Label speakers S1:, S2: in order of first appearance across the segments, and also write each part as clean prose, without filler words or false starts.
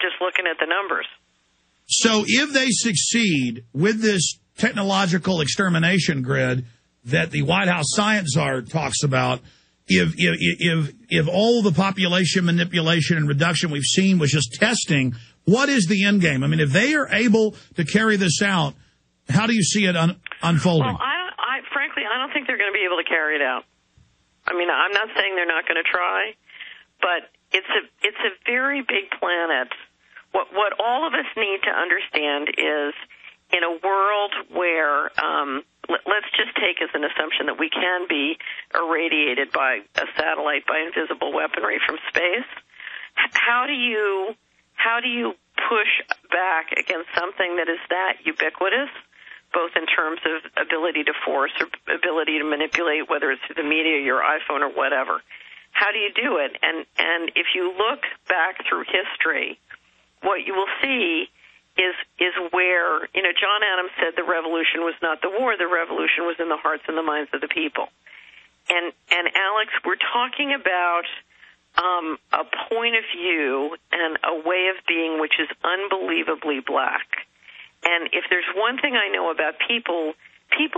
S1: just looking at the numbers.
S2: So if they succeed with this technological extermination grid that the White House science czar talks about, if all the population manipulation and reduction we've seen was just testing, what is the end game? I mean, if they are able to carry this out, how do you see it unfolding?
S1: Well, frankly, I don't think they're going to be able to carry it out. I mean, I'm not saying they're not going to try, but it's a very big planet. What all of us need to understand is, in a world where, let's just take as an assumption that we can be irradiated by a satellite, by invisible weaponry from space, how do you push back against something that is that ubiquitous, both in terms of ability to force or ability to manipulate, whether it's through the media, your iPhone, or whatever? How do you do it? And if you look back through history, what you will see is where, John Adams said the revolution was not the war, the revolution was in the hearts and the minds of the people. And Alex, we're talking about a point of view and a way of being which is unbelievably black. And if there's one thing I know about people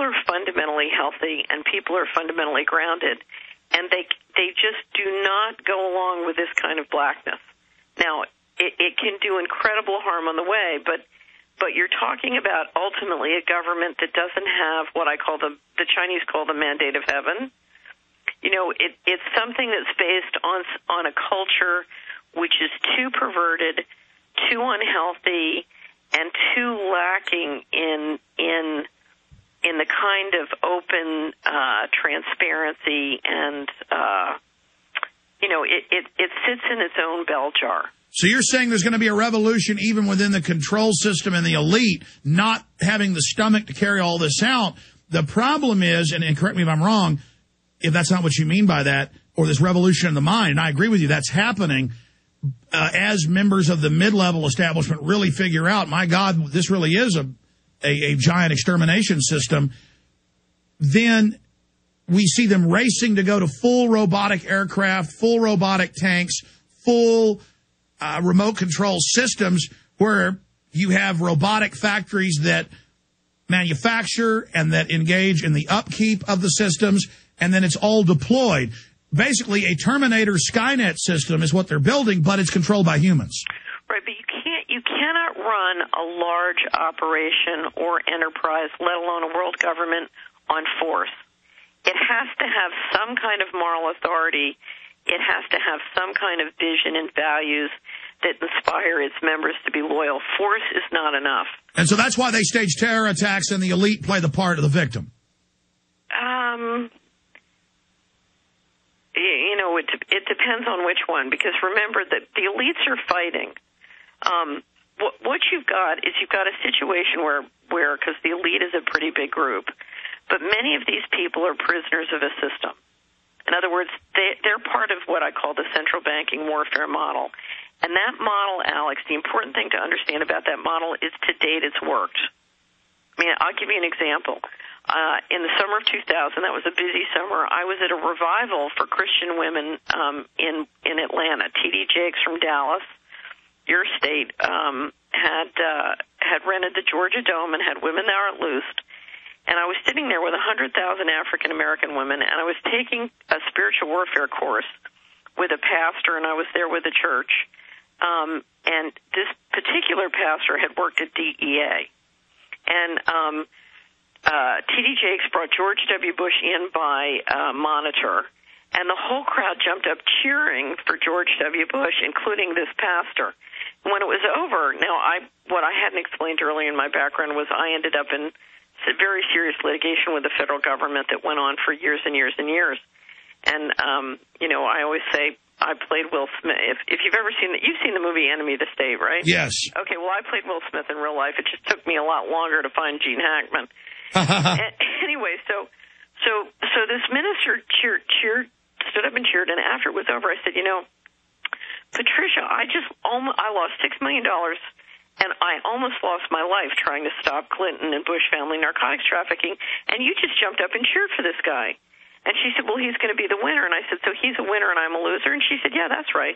S1: are fundamentally healthy and people are fundamentally grounded, and they just do not go along with this kind of blackness. Now, it can do incredible harm on the way, but you're talking about ultimately a government that doesn't have what I call the Chinese call the mandate of heaven. It's something that's based on a culture which is too perverted, too unhealthy, and too lacking in the kind of open transparency and it sits in its own bell jar.
S2: So you're saying there's going to be a revolution even within the control system and the elite not having the stomach to carry all this out. The problem is, and correct me if I'm wrong, if that's not what you mean by that, or this revolution in the mind, and I agree with you, that's happening, as members of the mid-level establishment really figure out, my God, this really is a giant extermination system, then we see them racing to go to full robotic aircraft, full robotic tanks, full remote control systems where you have robotic factories that manufacture and that engage in the upkeep of the systems, and then it's all deployed. Basically, a Terminator Skynet system is what they're building, but it's controlled by humans.
S1: Right, but you cannot run a large operation or enterprise, let alone a world government, on force. It has to have some kind of moral authority. It has to have some kind of vision and values that inspire its members to be loyal. Force is not enough.
S2: And so that's why they stage terror attacks and the elite play the part of the victim.
S1: It depends on which one, because remember that the elites are fighting. What you've got is you've got a situation where because the elite is a pretty big group, but many of these people are prisoners of a system. In other words, they're part of what I call the central banking warfare model. And that model, Alex, the important thing to understand about that model is to date it's worked. I mean, I'll give you an example. In the summer of 2000, that was a busy summer, I was at a revival for Christian women in Atlanta. T.D. Jakes from Dallas, your state, had rented the Georgia Dome and had Women Thou Art Loosed. And I was sitting there with 100,000 African-American women, and I was taking a spiritual warfare course with a pastor, and I was there with a church. And this particular pastor had worked at DEA. And T.D. Jakes brought George W. Bush in by monitor, and the whole crowd jumped up cheering for George W. Bush, including this pastor. When it was over, what I hadn't explained earlier in my background was I ended up in very serious litigation with the federal government that went on for years and years and years. And, I always say I played Will Smith. If you've ever seen you've seen the movie Enemy of the State, right?
S2: Yes.
S1: Okay, well, I played Will Smith in real life. It just took me a lot longer to find Gene Hackman. Anyway, so this minister stood up and cheered, and after it was over, I said, Patricia, I lost $6 million, and I almost lost my life trying to stop Clinton and Bush family narcotics trafficking, and you just jumped up and cheered for this guy. And she said, well, he's going to be the winner. And I said, so he's a winner and I'm a loser? And she said, yeah, that's right.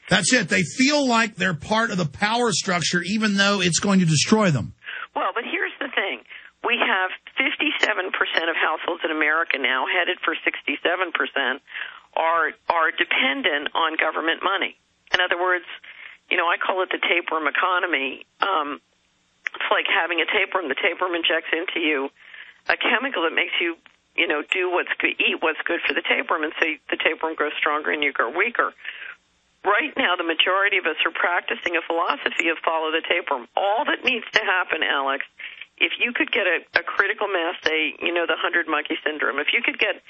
S2: That's it. They feel like they're part of the power structure, even though it's going to destroy them.
S1: Well, but here's the thing. We have 57% of households in America now, headed for 67%, are dependent on government money. In other words, I call it the tapeworm economy. It's like having a tapeworm. The tapeworm injects into you a chemical that makes you, do eat what's good for the tapeworm, and so the tapeworm grows stronger and you grow weaker. Right now, the majority of us are practicing a philosophy of follow the tapeworm. All that needs to happen, Alex, if you could get a critical mass, say, the 100-monkey syndrome, if you could get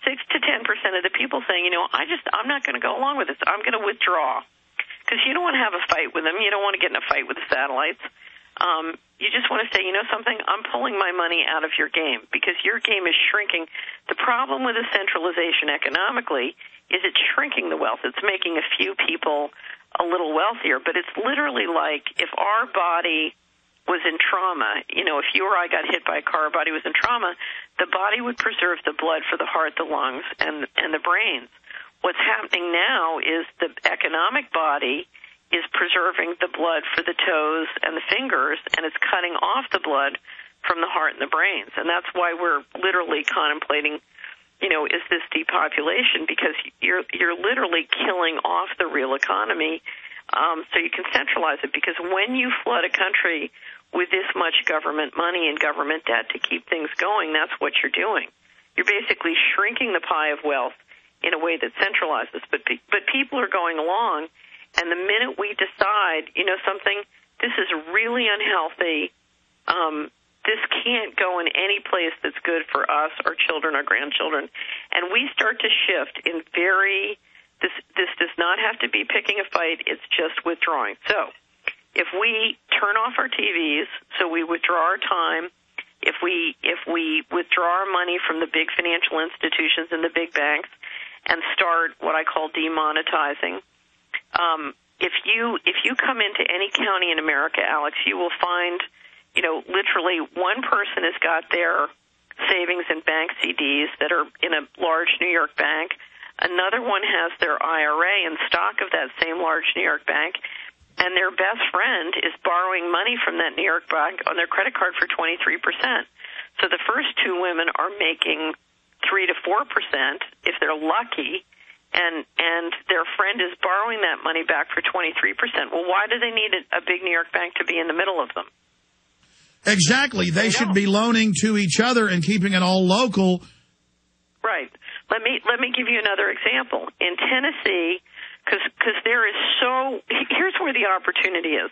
S1: 6 to 10% of the people saying, I'm not going to go along with this, I'm going to withdraw. Because you don't want to have a fight with them. You don't want to get in a fight with the satellites. You just want to say, something, I'm pulling my money out of your game because your game is shrinking. The problem with the centralization economically is it's shrinking the wealth. It's making a few people a little wealthier, but it's literally like if our body was in trauma, if you or I got hit by a car, our body was in trauma, the body would preserve the blood for the heart, the lungs, and the brains. What's happening now is the economic body is preserving the blood for the toes and the fingers, and it's cutting off the blood from the heart and the brains. And that's why we're literally contemplating, is this depopulation? Because you're literally killing off the real economy so you can centralize it. Because when you flood a country with this much government money and government debt to keep things going, that's what you're doing. You're basically shrinking the pie of wealth in a way that centralizes. But people are going along, and the minute we decide, something, this is really unhealthy, this can't go in any place that's good for us, our children, our grandchildren, and we start to shift in this does not have to be picking a fight, it's just withdrawing. So if we turn off our TVs, so we withdraw our time, if we withdraw our money from the big financial institutions and the big banks and start what I call demonetizing, if you come into any county in America, Alex, you will find, literally one person has got their savings in bank CDs that are in a large New York bank. Another one has their IRA in stock of that same large New York bank, and their best friend is borrowing money from that New York bank on their credit card for 23%. So the first two women are making 3 to 4% if they're lucky, and their friend is borrowing that money back for 23%. Well, why do they need a big New York bank to be in the middle of them?
S2: Exactly. They should be loaning to each other and keeping it all local.
S1: Right. Let me give you another example. In Tennessee, because there is here's where the opportunity is.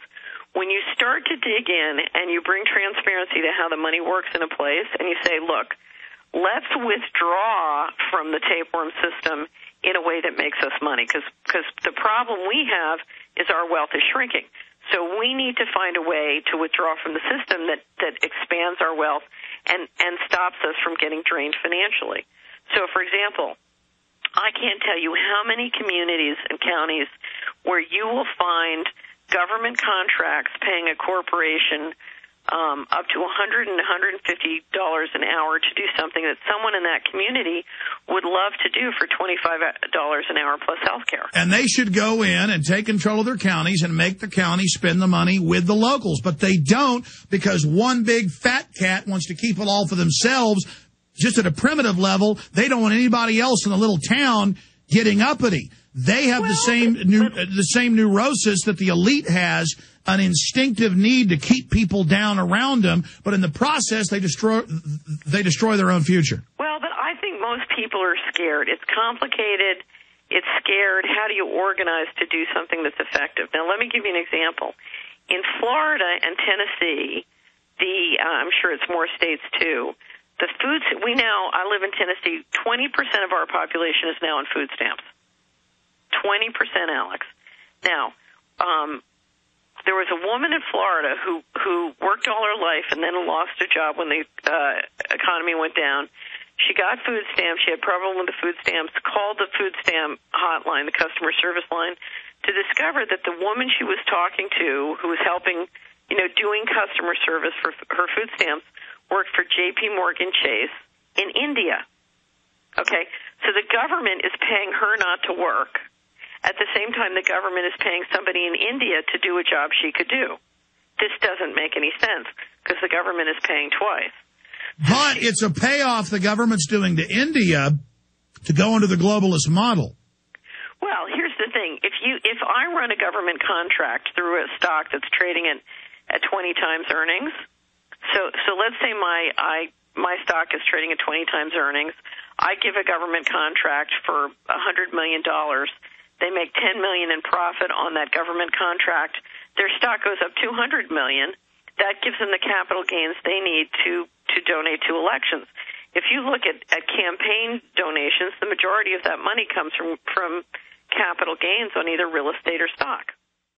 S1: When you start to dig in and you bring transparency to how the money works in a place, and you say, look, let's withdraw from the tapeworm system in a way that makes us money, because the problem we have is our wealth is shrinking. So we need to find a way to withdraw from the system that expands our wealth and stops us from getting drained financially. So, for example, I can't tell you how many communities and counties where you will find government contracts paying a corporation up to $100 and $150 an hour to do something that someone in that community would love to do for $25 an hour plus health care.
S2: And they should go in and take control of their counties and make the county spend the money with the locals. But they don't, because one big fat cat wants to keep it all for themselves. Just at a primitive level, they don't want anybody else in the little town getting uppity. They have the same neurosis that the elite has, an instinctive need to keep people down around them, but in the process, they destroy their own future.
S1: Well, but I think most people are scared. It's complicated. It's scared. How do you organize to do something that's effective? Now, let me give you an example. In Florida and Tennessee, I'm sure it's more states too, I live in Tennessee, 20% of our population is now on food stamps. 20%, Alex. Now, there was a woman in Florida who worked all her life and then lost her job when the economy went down. She got food stamps. She had a problem with the food stamps, called the food stamp hotline, the customer service line, to discover that the woman she was talking to, who was helping, doing customer service for her food stamps, worked for J.P. Morgan Chase in India. Okay, so the government is paying her not to work, At the same time, the government is paying somebody in India to do a job she could do. This doesn't make any sense because the government is paying twice.
S2: But it's a payoff the government's doing to India to go into the globalist model.
S1: Well, here's the thing. If I run a government contract through a stock that's trading at 20 times earnings, so let's say my stock is trading at 20 times earnings. I give a government contract for $100 million. They make $10 million in profit on that government contract. Their stock goes up $200 million. That gives them the capital gains they need to donate to elections. If you look at campaign donations, the majority of that money comes from capital gains on either real estate or stock.